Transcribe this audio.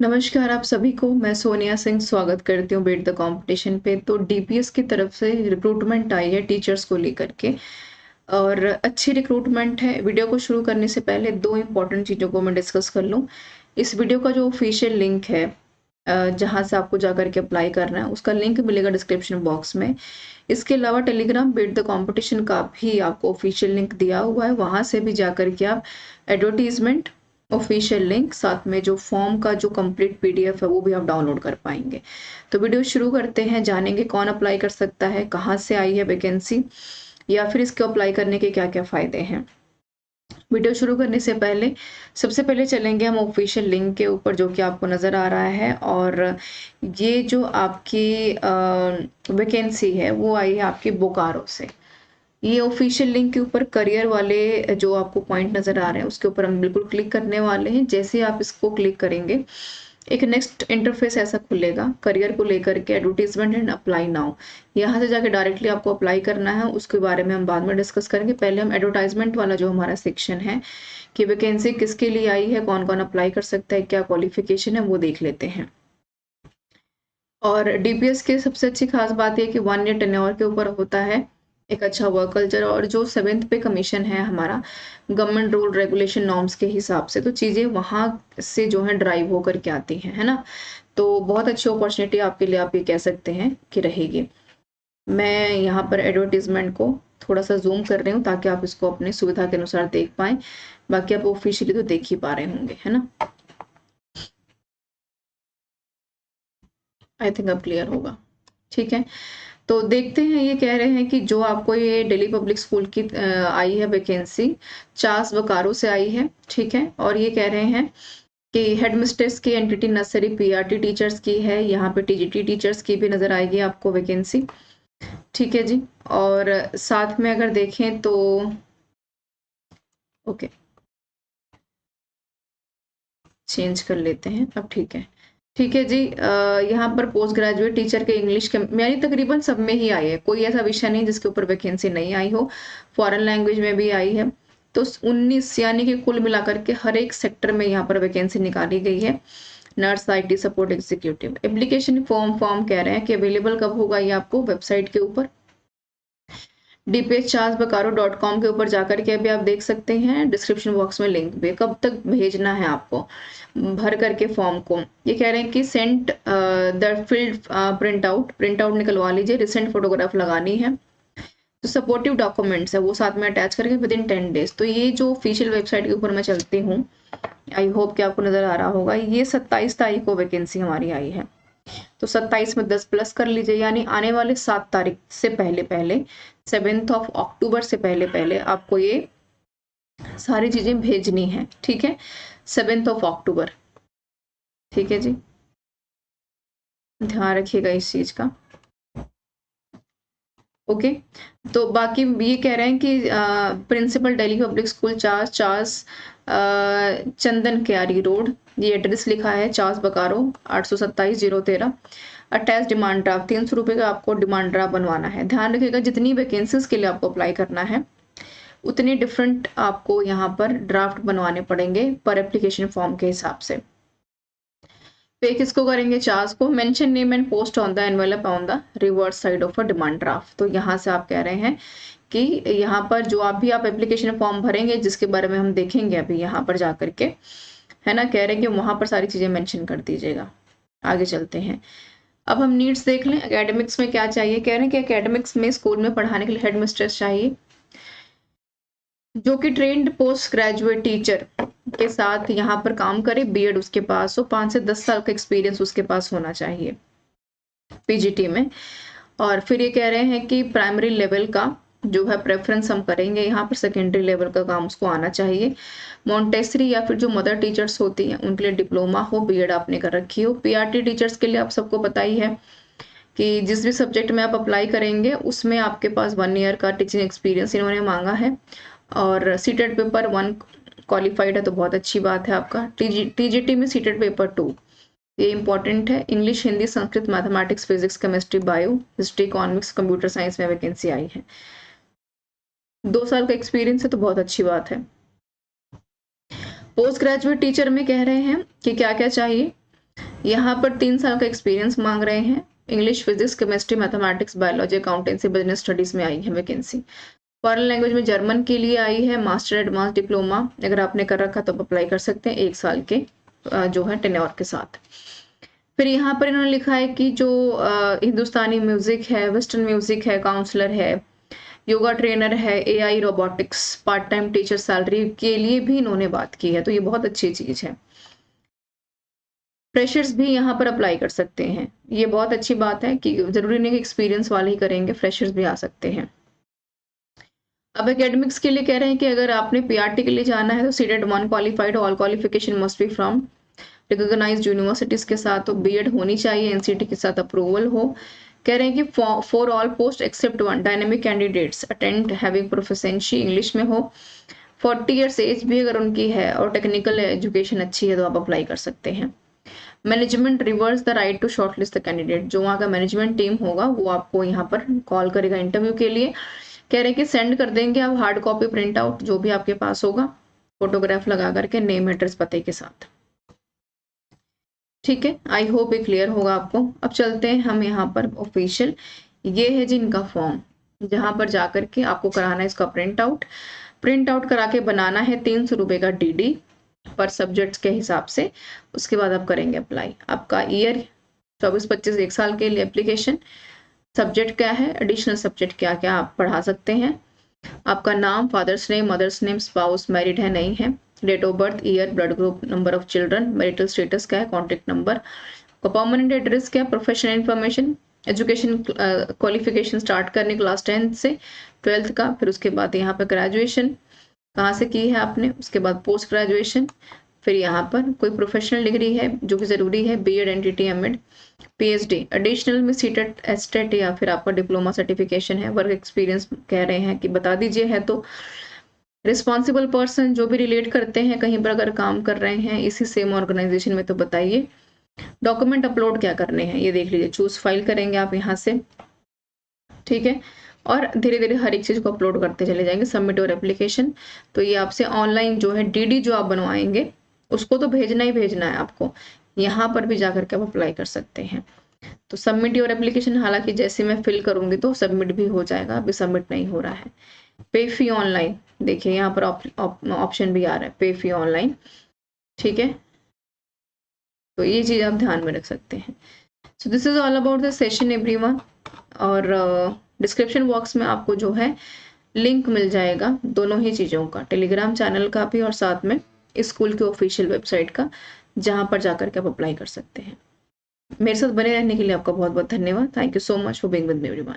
नमस्कार आप सभी को। मैं सोनिया सिंह स्वागत करती हूँ बीट द कंपटीशन पे। तो डीपीएस की तरफ से रिक्रूटमेंट आई है टीचर्स को लेकर के और अच्छी रिक्रूटमेंट है। वीडियो को शुरू करने से पहले दो इम्पोर्टेंट चीज़ों को मैं डिस्कस कर लूँ। इस वीडियो का जो ऑफिशियल लिंक है जहाँ से आपको जाकर के अप्लाई करना है उसका लिंक मिलेगा डिस्क्रिप्शन बॉक्स में। इसके अलावा टेलीग्राम बीट द कंपटीशन का भी आपको ऑफिशियल लिंक दिया हुआ है, वहाँ से भी जाकर के आप एडवर्टीजमेंट, ऑफिशियल लिंक, साथ में जो फॉर्म का जो कंप्लीट पीडीएफ है वो भी आप डाउनलोड कर पाएंगे। तो वीडियो शुरू करते हैं, जानेंगे कौन अप्लाई कर सकता है, कहाँ से आई है वैकेंसी, या फिर इसको अप्लाई करने के क्या क्या फायदे हैं। वीडियो शुरू करने से पहले सबसे पहले चलेंगे हम ऑफिशियल लिंक के ऊपर जो कि आपको नज़र आ रहा है। और ये जो आपकी वैकेंसी है वो आई है आपकी बोकारो से। ये ऑफिशियल लिंक के ऊपर करियर वाले जो आपको पॉइंट नज़र आ रहे हैं उसके ऊपर हम बिल्कुल क्लिक करने वाले हैं। जैसे आप इसको क्लिक करेंगे एक नेक्स्ट इंटरफेस ऐसा खुलेगा करियर को लेकर के, एडवर्टीजमेंट एंड अप्लाई नाउ। यहाँ से जाके डायरेक्टली आपको अप्लाई करना है, उसके बारे में हम बाद में डिस्कस करेंगे। पहले हम एडवर्टाइजमेंट वाला जो हमारा सेक्शन है कि वैकेंसी किसके लिए आई है, कौन कौन अप्लाई कर सकता है, क्या क्वालिफिकेशन है, वो देख लेते हैं। और डीपीएस की सबसे अच्छी खास बात यह कि 1 ईयर टेन्योर के ऊपर होता है, एक अच्छा वर्क कल्चर, और जो 7th पे कमीशन है हमारा गवर्नमेंट रूल रेगुलेशन नॉर्म्स के हिसाब से, तो चीज़ें वहाँ से जो है ड्राइव होकर के आती हैं, है ना। तो बहुत अच्छी अपॉर्चुनिटी आपके लिए, आप ये कह सकते हैं कि रहेगी। मैं यहाँ पर एडवर्टीजमेंट को थोड़ा सा जूम कर रही हूँ ताकि आप इसको अपनी सुविधा के अनुसार देख पाएं। बाकी आप ऑफिशियली तो देख ही पा रहे होंगे, है ना। आई थिंक अब क्लियर होगा, ठीक है। तो देखते हैं, ये कह रहे हैं कि जो आपको ये दिल्ली पब्लिक स्कूल की आई है वैकेंसी, चास बोकारो से आई है, ठीक है। और ये कह रहे हैं कि हेडमिस्ट्रेस की, एंटिटी नर्सरी पीआरटी टीचर्स की है, यहाँ पे टीजीटी टीचर्स की भी नजर आएगी आपको वैकेंसी, ठीक है जी। और साथ में अगर देखें तो ओके, चेंज कर लेते हैं अब, ठीक है। ठीक है जी। यहाँ पर पोस्ट ग्रेजुएट टीचर के इंग्लिश के यानी तकरीबन सब में ही आई है, कोई ऐसा विषय नहीं जिसके ऊपर वैकेंसी नहीं आई हो। फॉरेन लैंग्वेज में भी आई है। तो 19 यानी कि कुल मिलाकर के हर एक सेक्टर में यहाँ पर वैकेंसी निकाली गई है। Nurse, IT support executive. Application form कह रहे हैं कि अवेलेबल कब होगा, ये आपको वेबसाइट के ऊपर dpscharlesbocaro.com के ऊपर जाकर के अभी आप देख सकते हैं, डिस्क्रिप्शन बॉक्स में लिंक भी। कब तक भेजना है आपको भर करके फॉर्म को, ये कह रहे हैं कि send the field print out निकलवा लीजिए, रिसेंट फोटोग्राफ लगानी है, तो सपोर्टिव डॉक्यूमेंट्स है वो साथ में अटैच करके विद इन 10 डेज। तो ये जो ऑफिशियल वेबसाइट के ऊपर मैं चलती हूँ, आई होप कि आपको नजर आ रहा होगा, ये 27 तारीख को वैकेंसी हमारी आई है। तो 27 में 10 प्लस कर लीजिए, यानी आने वाले 7 तारीख से पहले पहले, 7 अक्टूबर से पहले पहले आपको ये सारी चीजें भेजनी है, ठीक है। 7 अक्टूबर, ठीक है जी, ध्यान रखिएगा इस चीज का। ओके। तो बाकी ये कह रहे हैं कि प्रिंसिपल दिल्ली पब्लिक स्कूल चार्स चंदन क्यारी रोड, ये एड्रेस लिखा है, चार्स बोकारो 827-013। अटैच डिमांड ड्राफ्ट, 300 रुपये का आपको डिमांड ड्राफ्ट बनवाना है। ध्यान रखिएगा जितनी वैकेंसीज के लिए आपको अप्लाई करना है उतनी डिफरेंट आपको यहाँ पर ड्राफ्ट बनवाने पड़ेंगे पर एप्लीकेशन फॉर्म के हिसाब से। पे किसको करेंगे, चार्ज को। Mention name and post on the envelope on the reverse side of a demand draft. तो यहाँ से आप कह रहे हैं कि यहाँ पर जो आप एप्लीकेशन फॉर्म भरेंगे, जिसके बारे में हम देखेंगे अभी यहाँ पर जा करके, है ना, कह रहे हैं कि वहां पर सारी चीजें मेंशन कर दीजिएगा। आगे चलते हैं, अब हम नीड्स देख लें। एकेडमिक्स में क्या चाहिए, कह रहे हैं कि एकेडमिक्स में स्कूल में पढ़ाने के लिए हेड मिस्ट्रेस चाहिए जो कि ट्रेंड पोस्ट ग्रेजुएट टीचर के साथ यहाँ पर काम करे, बीएड उसके पास हो, 5 से 10 साल का एक्सपीरियंस उसके पास होना चाहिए पीजीटी में। और फिर ये कह रहे हैं कि प्राइमरी लेवल का जो है प्रेफरेंस हम करेंगे, यहाँ पर सेकेंडरी लेवल का काम उसको आना चाहिए। मॉन्टेसरी या फिर जो मदर टीचर्स होती हैं उनके लिए डिप्लोमा हो, बीएड आपने कर रखी हो। पीआरटी टीचर्स के लिए आप सबको पता ही है कि जिस भी सब्जेक्ट में आप अप्लाई करेंगे उसमें आपके पास 1 ईयर का टीचिंग एक्सपीरियंस इन्होंने मांगा है। और सीटेड पेपर 1 क्वालिफाइड है तो बहुत अच्छी बात है आपका। टीजीटी में सीटेड पेपर 2, ये इंपॉर्टेंट है। English, Hindi, Sanskrit, mathematics, physics, chemistry, bio, history, economics, computer science में वैकेंसी आई है। 2 साल का एक्सपीरियंस है तो बहुत अच्छी बात है। पोस्ट ग्रेजुएट टीचर में कह रहे हैं कि क्या क्या चाहिए, यहाँ पर 3 साल का एक्सपीरियंस मांग रहे हैं। English, physics, chemistry, mathematics, biology, accountancy, business studies में आई है वैकेंसी। फॉरेन लैंग्वेज में जर्मन के लिए आई है, मास्टर एडवांस डिप्लोमा अगर आपने कर रखा तो आप अप्लाई कर सकते हैं 1 साल के जो है टेन्योर के साथ। फिर यहाँ पर इन्होंने लिखा है कि जो हिंदुस्तानी म्यूजिक है, वेस्टर्न म्यूजिक है, काउंसलर है, योगा ट्रेनर है, AI robotics, part time teacher salary के लिए भी इन्होंने बात की है, तो ये बहुत अच्छी चीज है। फ्रेशर्स भी यहाँ पर अप्लाई कर सकते हैं, ये बहुत अच्छी बात है कि जरूरी नहीं कि एक्सपीरियंस वाले ही करेंगे, फ्रेशर्स भी आ सकते हैं। अब एकेडमिक्स के लिए कह रहे हैं कि अगर आपने पीआरटी के लिए जाना है तो CTET 1 qualified, all qualification must be from recognised universities के साथ, तो बीएड होनी चाहिए, एनसीटी के साथ अप्रूवल हो। कह रहे हैं कि for all post except 1 dynamic candidates attend having proficiency English में हो, 40 ईयर्स एज भी अगर उनकी है और टेक्निकल एजुकेशन अच्छी है तो आप अप्लाई कर सकते हैं। Management reverse the right to shortlist the candidate, जो वहाँ का मैनेजमेंट टीम होगा वो आपको यहाँ पर कॉल करेगा इंटरव्यू के लिए। कह रहे हैं कि सेंड कर देंगे आप हार्ड कॉपी प्रिंट आउट जो भी आपके पास होगा, फोटोग्राफ लगा करके, नेम एड्रेस पते के साथ। ठीक है, आई होप ये क्लियर होगा आपको। अब चलते हैं हम यहाँ पर ऑफिशियल, ये है जी इनका फॉर्म, जहां पर जाकर के आपको कराना है इसका प्रिंट आउट करा के बनाना है 300 रुपए का डीडी पर सब्जेक्ट्स के हिसाब से। उसके बाद आप करेंगे अप्लाई। आपका ईयर 24-25 1 साल के लिए एप्लीकेशन, सब्जेक्ट क्या है, एडिशनल सब्जेक्ट क्या क्या आप पढ़ा सकते हैं, आपका नाम, father's name, mother's name, spouse married है नहीं है, date of birth, year, blood group, number of children, marital status क्या है, कॉन्टेक्ट नंबर, परमानेंट एड्रेस क्या, professional information, education qualification start करने क्लास 10 से 12th का, फिर उसके बाद यहाँ पे ग्रेजुएशन कहाँ से की है आपने, उसके बाद पोस्ट ग्रेजुएशन, फिर यहाँ पर कोई प्रोफेशनल डिग्री है जो कि जरूरी है, BEd, NTT, MEd, PhD, additional में सीटेट, एस्टेट या फिर आपका डिप्लोमा सर्टिफिकेशन है, वर्क एक्सपीरियंस कह रहे हैं कि बता दीजिए है तो, रिस्पॉन्सिबल पर्सन जो भी रिलेट करते हैं कहीं पर अगर काम कर रहे हैं इसी सेम ऑर्गेनाइजेशन में तो बताइए। डॉक्यूमेंट अपलोड क्या करने हैं ये देख लीजिए, चूज फाइल करेंगे आप यहाँ से, ठीक है, और धीरे धीरे हर एक चीज को अपलोड करते चले जाएंगे, सबमिट योर एप्लीकेशन। तो ये आपसे ऑनलाइन जो है डीडी जो आप बनवाएंगे उसको तो भेजना ही भेजना है आपको, यहाँ पर भी जाकर के आप अप्लाई कर सकते हैं। तो सबमिट योर एप्लीकेशन, हालांकि जैसे मैं फिल करूंगी तो सबमिट भी हो जाएगा, अभी सबमिट नहीं हो रहा है। पे फी ऑनलाइन, देखिए यहाँ पर ऑप्शन भी आ रहा है पे फी ऑनलाइन, ठीक है, तो ये चीज आप ध्यान में रख सकते हैं। So this is all about the session everyone, और डिस्क्रिप्शन बॉक्स में आपको जो है लिंक मिल जाएगा दोनों ही चीजों का, टेलीग्राम चैनल का भी और साथ में स्कूल के ऑफिशियल वेबसाइट का, जहां पर जाकर के आप अप्लाई कर सकते हैं। मेरे साथ बने रहने के लिए आपका बहुत बहुत धन्यवाद। Thank you so much for being with me everyone.